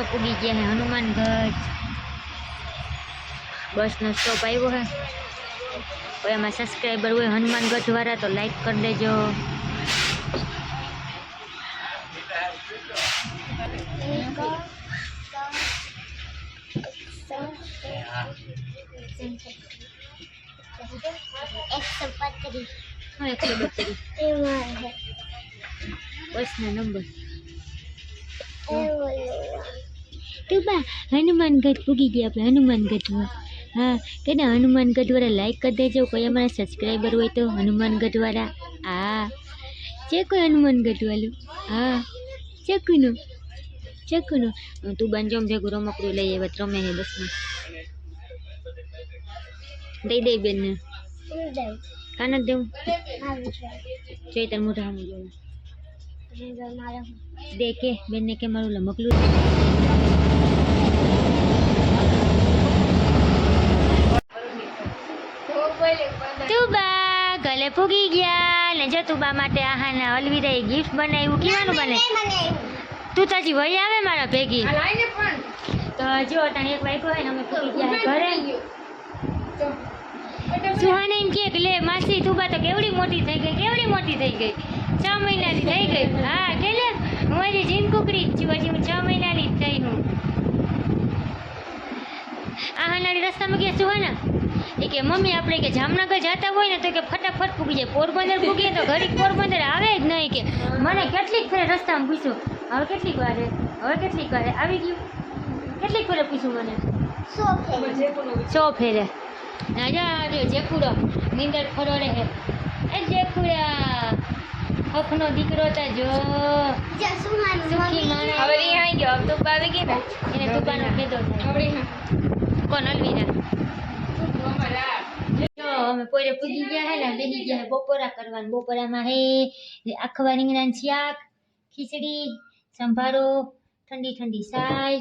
પૂગી ગયા હે હનુમાનગઢ બસ નો સ્ટોપ આવ્યો હે કોઈ અમારા સબસ્ક્રાઈબર હોય હનુમાનગઢ વાળા તો લાઈક કરી દેજો બસ ના નંબર તો બા હનુમાનગઢ પૂગી ગયા આપણે હનુમાનગઢમાં હા કે ના હનુમાનગઢ વાળા લાઈક કરી દેજો કોઈ અમારા સબસ્ક્રાઈબર હોય તો હનુમાનગઢ વાળા હા છે કોઈ હનુમાનગઢ વાળું હા ચકુનું તું બાંજોમ ભેગું રમકડું લઈ આવ્યા રમે હે બસમાં દઈ બેન ને કાન જ દેવું જોઈ તાર મોઢા સામું જોવું દે કે બેન ને કે મારું લમકલું તુબા ગલે ફૂગી ગયા ને જો તુબા માટે આહાના અલવિદાએ ગિફ્ટ બનાવ્યું કેવાનું બને તું તાજી વહી આવે મારા ભેગી તો જો તને એક વાગ્યો હોય ને અમે ફૂગી ગયા ઘરે સુહાને એમ કે લે માસી તુબા તો કેવડી મોટી થઈ ગઈ 6 મહિનાની થઈ ગઈ હા કે લે હું હજી જીન કુકડી જ છું હજી હું 6 મહિનાની જ થઈ હું આહાના રસ્તામાં ગયા સુહાના એ કે મમ્મી આપણે કે જામનગર જતા હોય ને તો કે ફટાફટ પૂગી જાય પોરબંદર પૂગીએ તો ઘડીક પોરબંદર આવે જ નહીં કે મને કેટલીક ફેરે રસ્તામાં પૂછ્યું હવે કેટલીક વારે આવી ગયું કેટલીક ફેરે પૂછ્યું મને 100 ફેરે જેકુડો નીંદર ફરોડે હે એ જેકુડા હફનો દીકરો તા જો સુખી માણા હવે રી આવી ગયો તો આવી ગઈ ને એને તુબાનો ફેદો થાય કોણ અલવીના જો અમે પોરે પૂગી ગયા હે ને બેહી ગયા હે બપોરા કરવાનું બપોરામાં હે આખવા રીંગણાનું શાક ખીચડી સંભારો ઠંડી છાય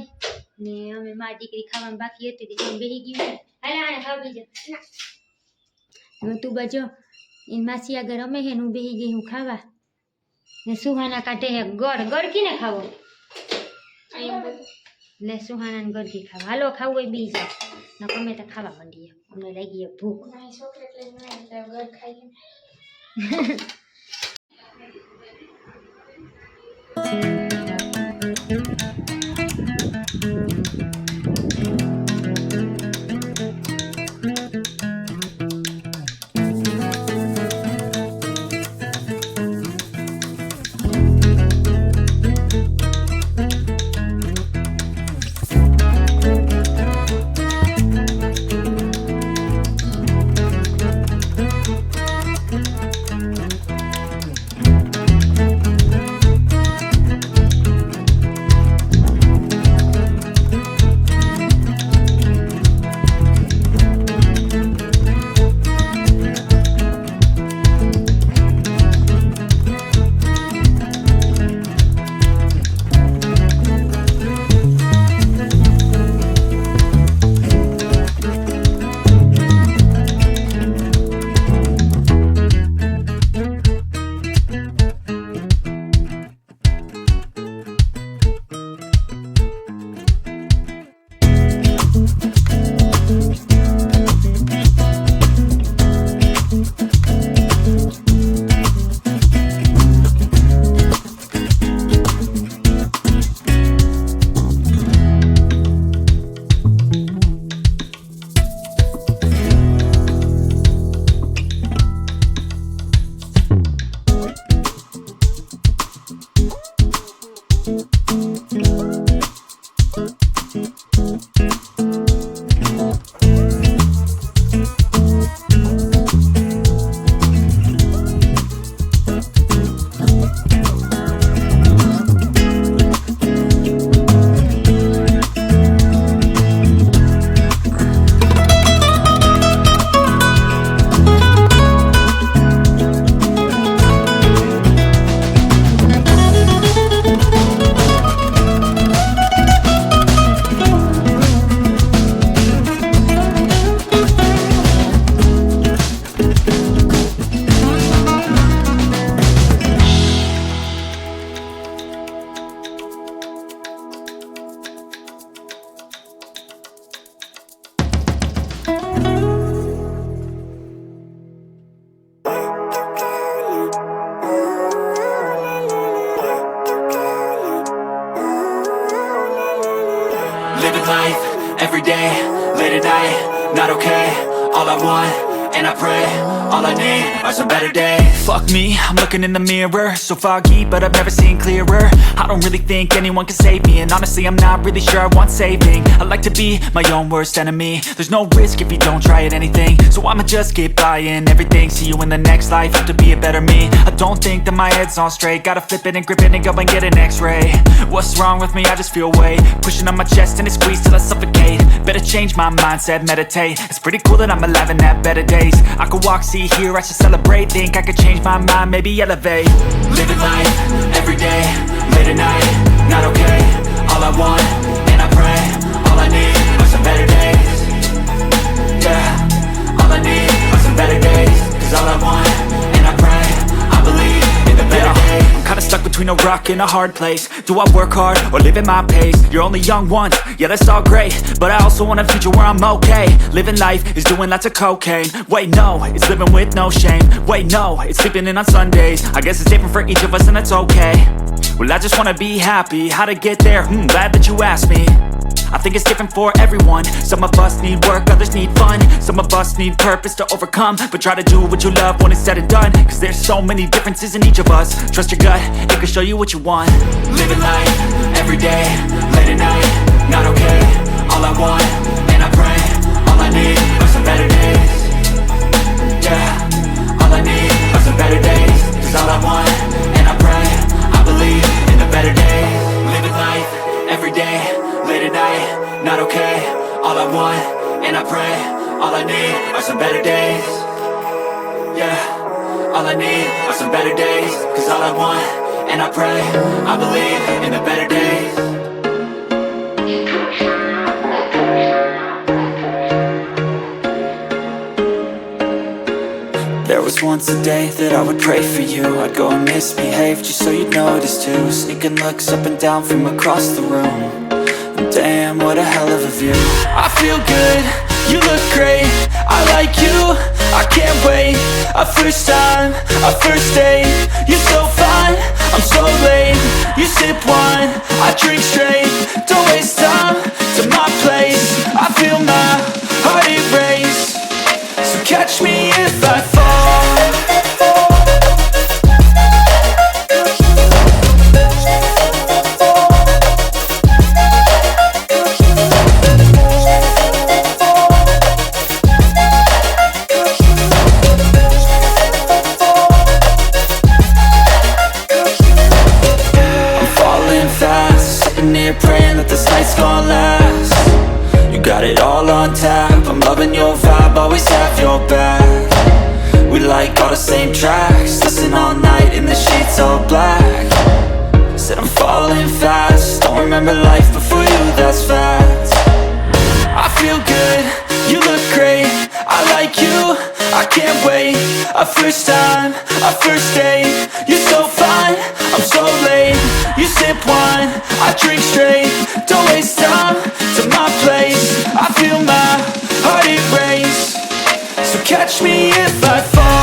ને અમે મારી દીકરી ખાવાનું બાકી હતી તે બેહી ગયું હાલા ખાવી જ તું બજો એ માસી આગળ રમે હે હું બેહી ગઈ હું ખાવા ને સુહાના કાઢે હે ગળ કીને ખાવો લે સુહાના ગળકી ખાવા હાલો ખાવું હોય બી જાય ન ગમે તો ખાવા માંડીએ અમને લાગી ભૂખ ગળ ખાઈ Living life, everyday, late at night, not okay. All I want, and I pray, all I need are some better days. Fuck me, I'm looking in the mirror, so foggy, but I've never seen clearer. I don't really think anyone can save me, and honestly I'm not really sure I want saving. I like to be my own worst enemy. There's no risk if you don't try at anything, so I'ma just keep buying everything. See you in the next life, have to be a better me. I don't think that my head's on straight, gotta flip it and grip it and go and get an x-ray. What's wrong with me? I just feel weight pushing on my chest and it squeezes till I suffocate. Better change my mindset, meditate. It's pretty cool that I'm alive and have better days. I could walk, see, hear, I should celebrate. Think I could change my mind, maybe elevate. Living life, everyday, late at night, not okay. All I want, and I pray, all I need are some better days. Yeah, all I need are some better days. Cause all I want, and I pray, I believe in the better days. I'm kinda stuck between a rock and a hard place. Do I work hard or live at my pace? You're only young once, yeah that's all great, but I also want a future where I'm okay. Living life is doing lots of cocaine. Wait no, it's living with no shame. Wait no, it's sleeping in on Sundays. I guess it's different for each of us and that's okay. Well I just wanna be happy, how to get there? Glad that you asked me. I think it's different for everyone. Some of us need work, others need fun. Some of us need purpose to overcome. But try to do what you love when it's said and done. Cause there's so many differences in each of us. Trust your gut, it can show you what you want. Living life, everyday, late at night, not okay. All I want, and I pray, all I need are some better days. Yeah, all I need are some better days. Cause all I want, and I pray, I believe in the better days. Living life, everyday, late at night, not okay. All I want, and I pray, all I need are some better days. Yeah, all I need are some better days. Cause all I want, and I pray, I believe in the better days. There was once a day that I would pray for you. I'd go and misbehave just so you'd notice too. Sneaking looks up and down from across the room. Damn, what a hell of a view. I feel good, you look great, I like you, I can't wait. A first time, a first date, you're so fine, I'm so late. You sip wine, I drink straight. Don't waste time to my place. I feel my heart erase. So catch me if I fall. Praying that this night's gonna last. You got it all on tap, I'm loving your vibe, always have your back. We like all the same tracks, listen all night in the sheets all black. Said I'm falling fast, don't remember life before you, that's fact. I feel good, you look great, I like you, I can't wait. A first time, a first date, you're so fine, I'm so late. You sip wine, I drink straight. Don't waste time to my place. I feel my heart erase. So catch me if I fall.